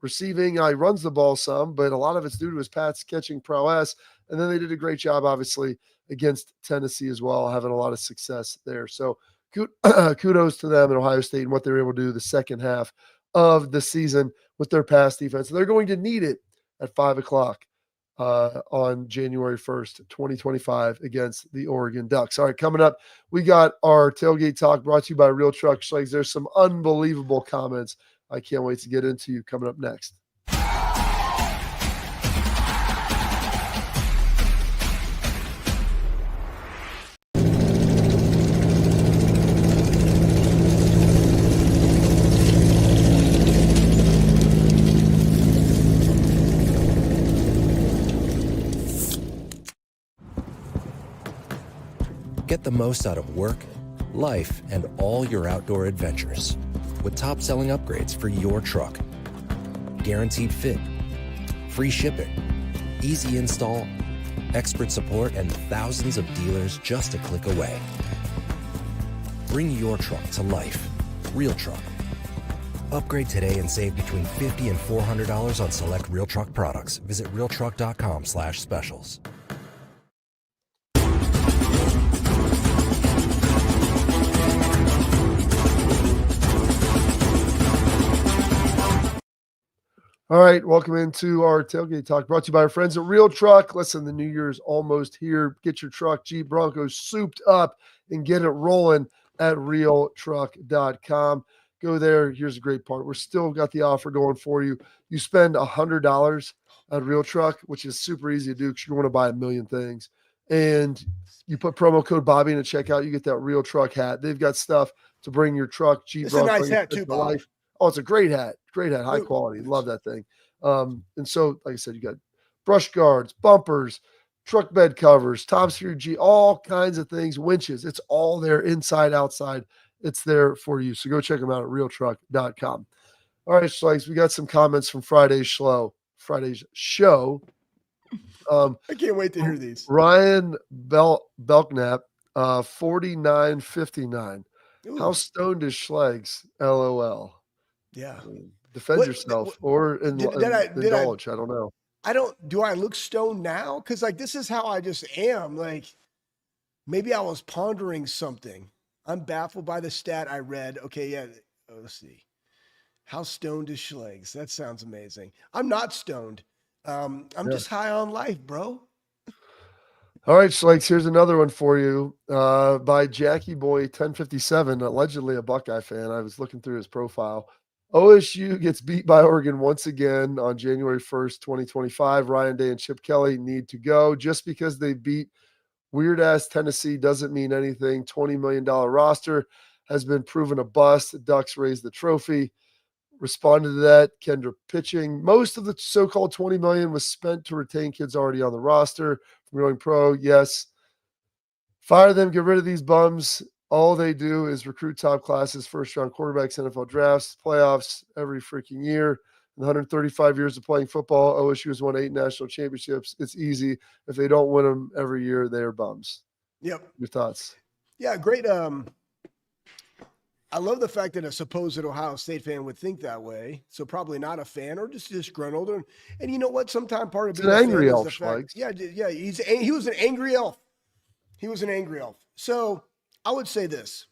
[SPEAKER 1] receiving. He runs the ball some, but a lot of it's due to his pass catching prowess. And then they did a great job, obviously, against Tennessee as well, having a lot of success there. So kudos to them in Ohio State and what they were able to do the second half of the season with their pass defense. They're going to need it at 5 o'clock on January 1st, 2025 against the Oregon Ducks. All right, coming up, we got our tailgate talk brought to you by Real Truck Schlegs. There's some unbelievable comments I can't wait to get into coming up next.
[SPEAKER 10] Get the most out of work, life, and all your outdoor adventures with top-selling upgrades for your truck. Guaranteed fit, free shipping, Easy install, expert support, and thousands of dealers just a click away. Bring your truck to life. Real Truck. Upgrade today and save between $50 and $400 on select Real Truck products. Visit realtruck.com/specials.
[SPEAKER 1] All right, welcome into our Tailgate Talk, brought to you by our friends at Real Truck. Listen, the new year's almost here. Get your truck, Jeep, Bronco, souped up and get it rolling at realtruck.com. Go there. Here's the great part. We're still got the offer going for you. You spend $100 on Real Truck, which is super easy to do because you're going to buy a million things. And you put promo code Bobby in the checkout, you get that Real Truck hat. They've got stuff to bring your truck, Jeep,
[SPEAKER 2] It's
[SPEAKER 1] Bronco,
[SPEAKER 2] a nice hat too, Bob.
[SPEAKER 1] life. Oh, it's a great hat. Great hat. High quality. Love that thing. And so, like I said, you got brush guards, bumpers, truck bed covers, tops for your G, all kinds of things, winches. It's all there, inside, outside. It's there for you. So go check them out at realtruck.com. All right, Schlegs, we got some comments from Friday's show.
[SPEAKER 2] I can't wait to hear these.
[SPEAKER 1] Ryan Belknap, 4959. How stoned is Schlegs? LOL.
[SPEAKER 2] Yeah.
[SPEAKER 1] Defend yourself or indulge. I don't know.
[SPEAKER 2] Do I look stoned now? Because like this is how I just am. Like maybe I was pondering something. I'm baffled by the stat I read. Okay, yeah. Let's see. How stoned is Schlegs? That sounds amazing. I'm not stoned. I'm just high on life, bro.
[SPEAKER 1] All right, Schlegs, here's another one for you by Jackie Boy 1057, allegedly a Buckeye fan. I was looking through his profile. OSU gets beat by Oregon once again on January 1st, 2025. Ryan Day and Chip Kelly need to go. Just because they beat weird-ass Tennessee doesn't mean anything. $20 million roster has been proven a bust. The Ducks raised the trophy. Responded to that, Kendra pitching. Most of the so-called $20 million was spent to retain kids already on the roster from going pro. Yes. Fire them, get rid of these bums. All they do is recruit top classes, first-round quarterbacks, NFL drafts, playoffs every freaking year. In 135 years of playing football, OSU has won 8 national championships. It's easy. If they don't win them every year, they are bums.
[SPEAKER 2] Yep.
[SPEAKER 1] Your thoughts?
[SPEAKER 2] Yeah, great. I love the fact that a supposed Ohio State fan would think that way. So probably not a fan or just disgruntled. And you know what? Sometimes part of being
[SPEAKER 1] an angry elf, Schlegs.
[SPEAKER 2] Yeah. He was an angry elf. He was an angry elf. So I would say this.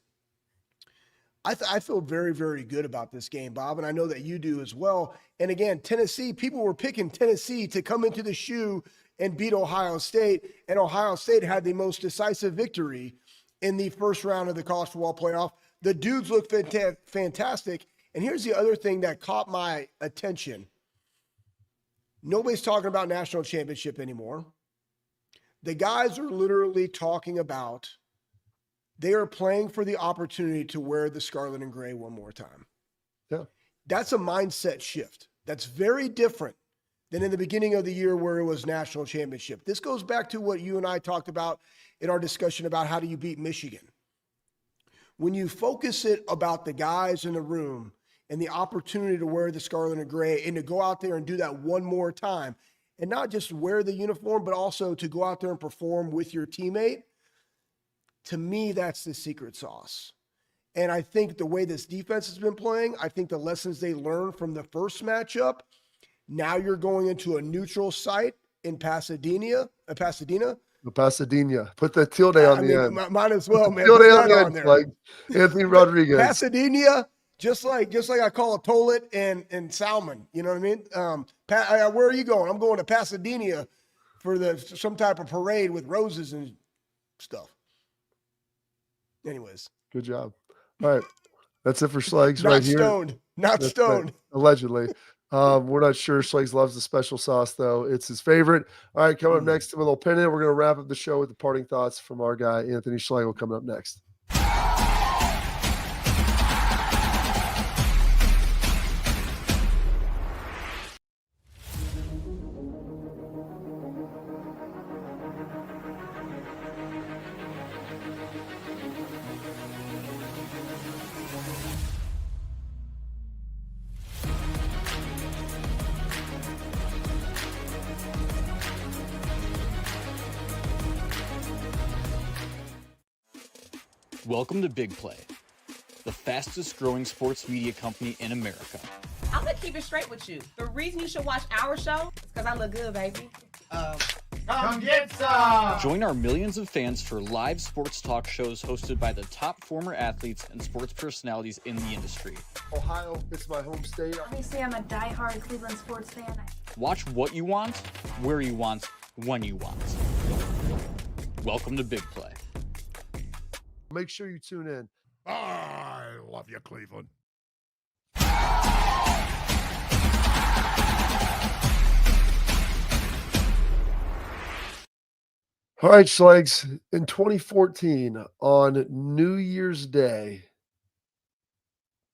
[SPEAKER 2] I feel very, very good about this game, Bob, and I know that you do as well. And again, Tennessee, people were picking Tennessee to come into the shoe and beat Ohio State, and Ohio State had the most decisive victory in the first round of the college football playoff. The dudes look fantastic. And here's the other thing that caught my attention. Nobody's talking about national championship anymore. The guys are literally talking about they are playing for the opportunity to wear the scarlet and gray one more time.
[SPEAKER 1] Yeah.
[SPEAKER 2] That's a mindset shift. That's very different than in the beginning of the year where it was national championship. This goes back to what you and I talked about in our discussion about how do you beat Michigan. When you focus it about the guys in the room and the opportunity to wear the scarlet and gray and to go out there and do that one more time and not just wear the uniform, but also to go out there and perform with your teammate, to me, that's the secret sauce. And I think the way this defense has been playing, I think the lessons they learned from the first matchup, now you're going into a neutral site in Pasadena.
[SPEAKER 1] Pasadena. Put the tilde on the end.
[SPEAKER 2] Might as well, man.
[SPEAKER 1] Tilde on the end, like Anthony Rodriguez.
[SPEAKER 2] Pasadena, just like I call a toilet and salmon. You know what I mean? Where are you going? I'm going to Pasadena for some type of parade with roses and stuff. Anyways.
[SPEAKER 1] Good job. All right. That's it for Schlegs
[SPEAKER 2] right
[SPEAKER 1] here.
[SPEAKER 2] Not stoned.
[SPEAKER 1] Right. Allegedly. We're not sure. Schlegs loves the special sauce, though. It's his favorite. All right, coming up next to a little pennant. We're going to wrap up the show with the parting thoughts from our guy, Anthony Schlegel, coming up next.
[SPEAKER 6] Welcome to Big Play, the fastest growing sports media company in America.
[SPEAKER 7] I'm gonna keep it straight with you. The reason you should watch our show is because I look good, baby.
[SPEAKER 8] Come get some!
[SPEAKER 6] Join our millions of fans for live sports talk shows hosted by the top former athletes and sports personalities in the industry.
[SPEAKER 1] Ohio, it's my home state.
[SPEAKER 9] Obviously, I'm a diehard Cleveland sports fan.
[SPEAKER 6] Watch what you want, where you want, when you want. Welcome to Big Play.
[SPEAKER 1] Make sure you tune in.
[SPEAKER 8] I love you, Cleveland.
[SPEAKER 1] All right, Schlegs. In 2014, on New Year's Day,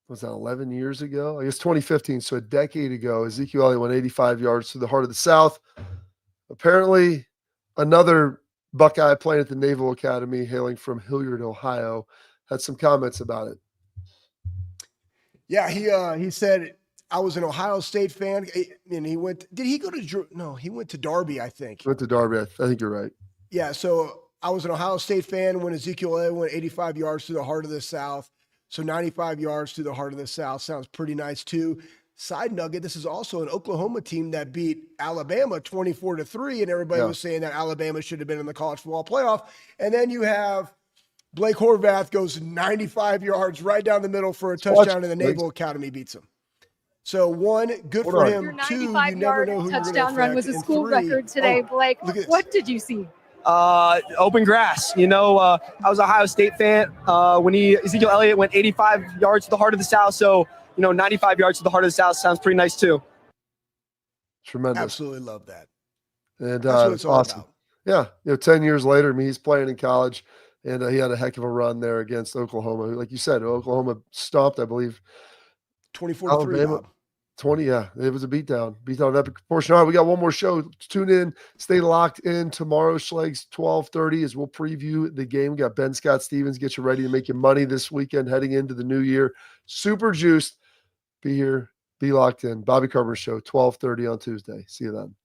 [SPEAKER 1] was that 11 years ago? I guess 2015, so a decade ago, Ezekiel Elliott went 85 yards through the heart of the South. Apparently, another Buckeye playing at the Naval Academy, hailing from Hilliard, Ohio, had some comments about it.
[SPEAKER 2] Yeah, he said, I was an Ohio State fan, and he went. Did he go to? No, he went to Darby, I think.
[SPEAKER 1] Went to Darby. I think you're right.
[SPEAKER 2] Yeah, so I was an Ohio State fan when Ezekiel Elliott went 85 yards through the heart of the South. So 95 yards through the heart of the South sounds pretty nice too. Side nugget, this is also an Oklahoma team that beat Alabama 24-3, and everybody was saying that Alabama should have been in the college football playoff. And then you have Blake Horvath goes 95 yards right down the middle for a touchdown, and the Naval Academy beats him. So one, good for him.
[SPEAKER 11] Your
[SPEAKER 2] Two, you never know who
[SPEAKER 11] touchdown run was a school record today, Blake. What did you see?
[SPEAKER 12] Open grass. I was an Ohio State fan when Ezekiel Elliott went 85 yards to the heart of the South. So, 95 yards to the heart of the South sounds pretty nice too.
[SPEAKER 1] Tremendous.
[SPEAKER 2] Absolutely love that.
[SPEAKER 1] And
[SPEAKER 2] that's what it's all
[SPEAKER 1] awesome.
[SPEAKER 2] about.
[SPEAKER 1] Yeah. 10 years later, he's playing in college, and he had a heck of a run there against Oklahoma. Like you said, Oklahoma stomped, I believe,
[SPEAKER 2] 24-3.
[SPEAKER 1] 20, yeah. It was a beatdown of epic proportion. All right, we got one more show. Tune in. Stay locked in tomorrow, Schlegs, 12:30, as we'll preview the game. We got Ben Scott Stevens, get you ready to make your money this weekend heading into the new year. Super juiced. Be here. Be locked in. Bobby Carpenter Show, 12:30 on Tuesday. See you then.